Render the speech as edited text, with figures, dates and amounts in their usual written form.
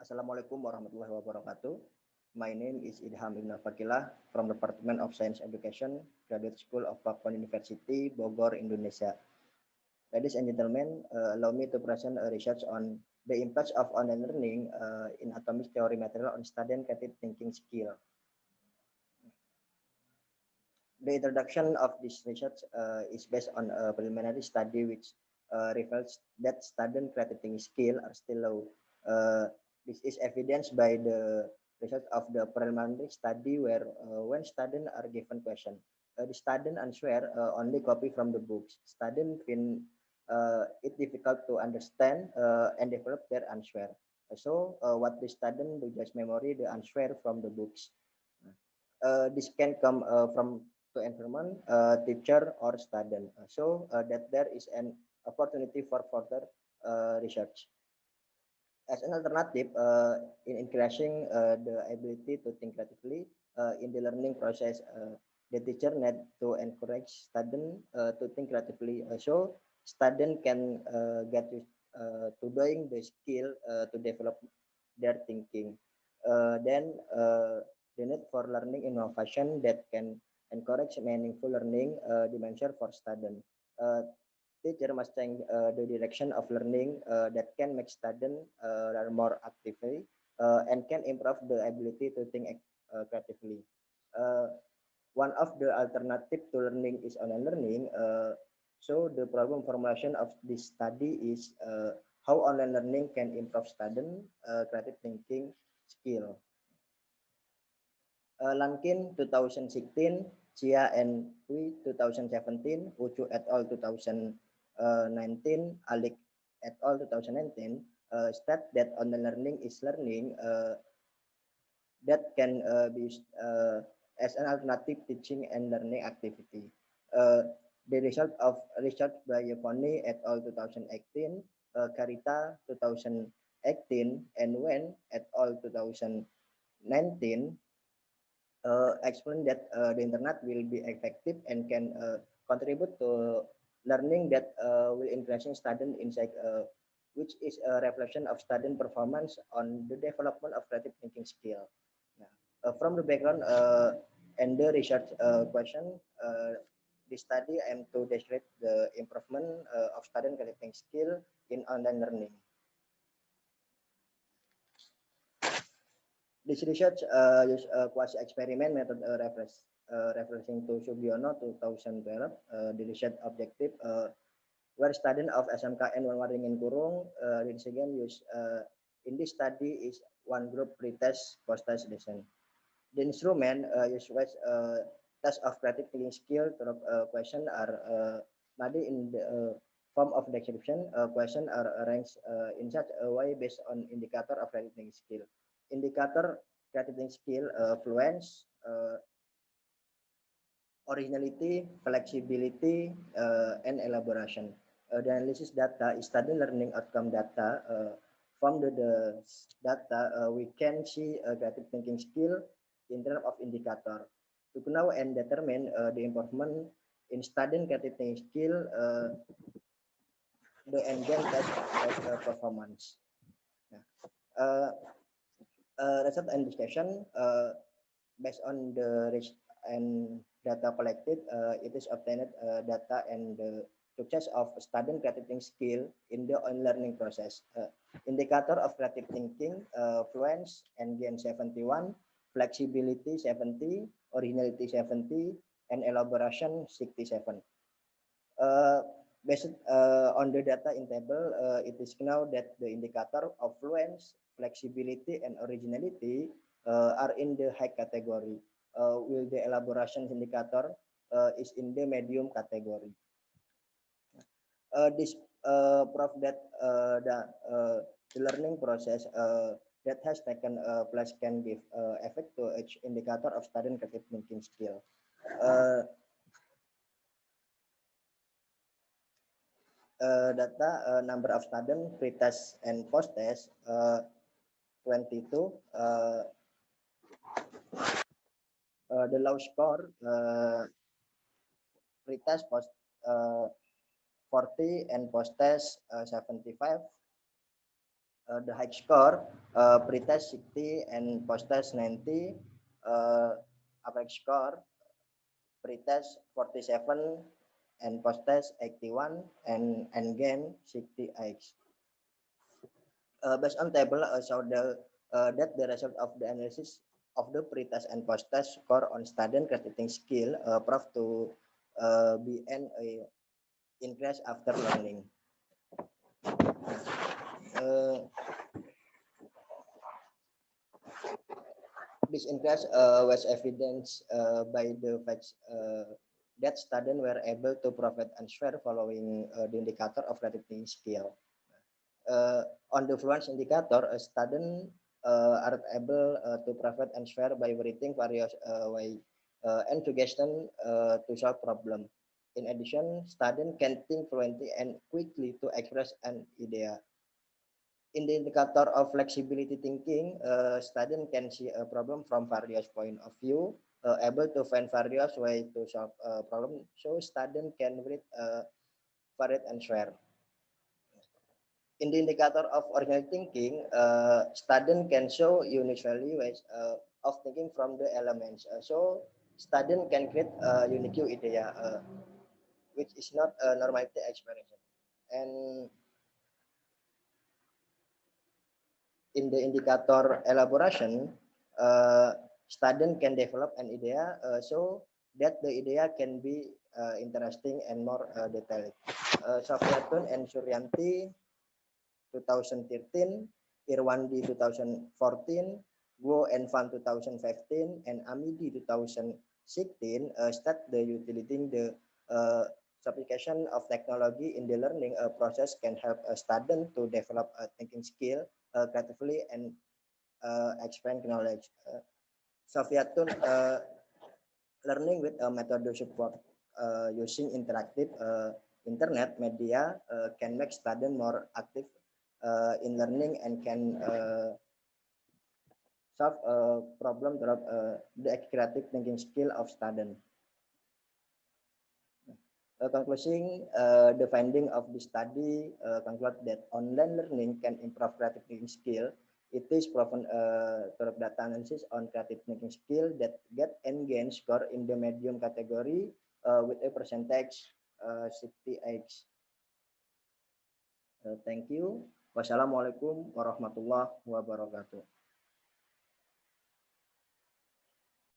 Assalamualaikum warahmatullahi wabarakatuh. My name is Idham Ibn Fakilah from Department of Science Education, Graduate School of Pakuan University, Bogor, Indonesia. Ladies and gentlemen, allow me to present a research on the impact of online learning in atomic theory material on student creative thinking skill. The introduction of this research is based on a preliminary study which reveals that student creative thinking skill are still low. This is evidenced by the result of the preliminary study where when students are given question, the student answer only copy from the books. Student find it difficult to understand and develop their answer. So what the student do just memory the answer from the books. This can come from to environment, teacher or student. So that there is an opportunity for further research. As an alternative, in increasing the ability to think creatively in the learning process, the teacher need to encourage student to think creatively. So student can get used to doing the skill to develop their thinking. Then the need for learning innovation that can encourage meaningful learning dimension for student. Teacher must change the direction of learning that can make students learn more actively and can improve the ability to think creatively. Uh, One of the alternative to learning is online learning. So the problem formulation of this study is how online learning can improve student creative thinking skill. Lankin 2016, Chia and Hui 2017, Ucu et al. 2019, Alik et al. 2019 state that online learning is learning that can be used as an alternative teaching and learning activity. Uh, the result of research by Yvonne et al. 2018, Carita 2018, and Wen et al. 2019 explain that the internet will be effective and can contribute to learning that will increasing student insight, which is a reflection of student performance on the development of creative thinking skill. Yeah. From the background and the research question, the study aim to describe the improvement of student creative thinking skill in online learning. This research use a quasi-experiment method referencing to Subiono 2012. The research objective where student of SMKN Waringin Kurung again use in this study is one group pretest post-test lesson. The instrument used was test of creative thinking skill through question are made in the form of description. Question are arranged in such a way based on indicator of creative thinking skill. Indicator creative thinking skill fluence, originality, flexibility, and elaboration. The analysis data is study learning outcome data. From the data, we can see creative thinking skill in terms of indicator. To know and determine the improvement in studying creative thinking skill, the engine test performance. Nah, uh, result and discussion based on the risk and data collected, it is obtained data and the success of student creative thinking skill in the on learning process. Indicator of creative thinking, fluence, NGN 71, flexibility 70, originality 70, and elaboration 67. Uh, Based on the data in table, it is now that the indicator of fluence, flexibility, and originality are in the high category, while the elaboration indicator is in the medium category. This proof that the learning process that has taken place can give effect to each indicator of student creative thinking skill. Data number of student pre-test and post-test 22. The low score pre-test post 40 and post-test 75. The high score, pretest 60 and post-test 90, average score, pretest 47 and post-test 81 and gain 60x. Based on table show that the result of the analysis of the pretest and post-test score on student crediting skill prove to be an increase after learning. This increase was evidenced by the facts that students were able to provide answer following the indicator of crediting skill. On the fluence indicator, a student are able to provide answer by writing various way and suggestion to solve problem. In addition, student can think fluently and quickly to express an idea. In the indicator of flexibility thinking, student can see a problem from various point of view, able to find various way to solve a problem, so student can read varied answer. In the indicator of original thinking, student can show uniquely ways of thinking from the elements. So student can create a unique idea, which is not a normality expression. And in the indicator elaboration, student can develop an idea so that the idea can be interesting and more detailed. Sofiatun and Suryanti 2013, Irwandi 2014, Guo and Fan 2015, and Amidi 2016 start the utilizing the application of technology in the learning process can help a student to develop a thinking skill creatively and expand knowledge. Sofiatun learning with a method support using interactive internet media can make student more active in learning and can solve a problem through the creative thinking skill of student. Concluding the finding of the study conclude that online learning can improve creative thinking skill. It is proven through data analysis on creative thinking skill that get and gain score in the medium category with a percentage 60x. Thank you. Wassalamualaikum warahmatullahi wabarakatuh.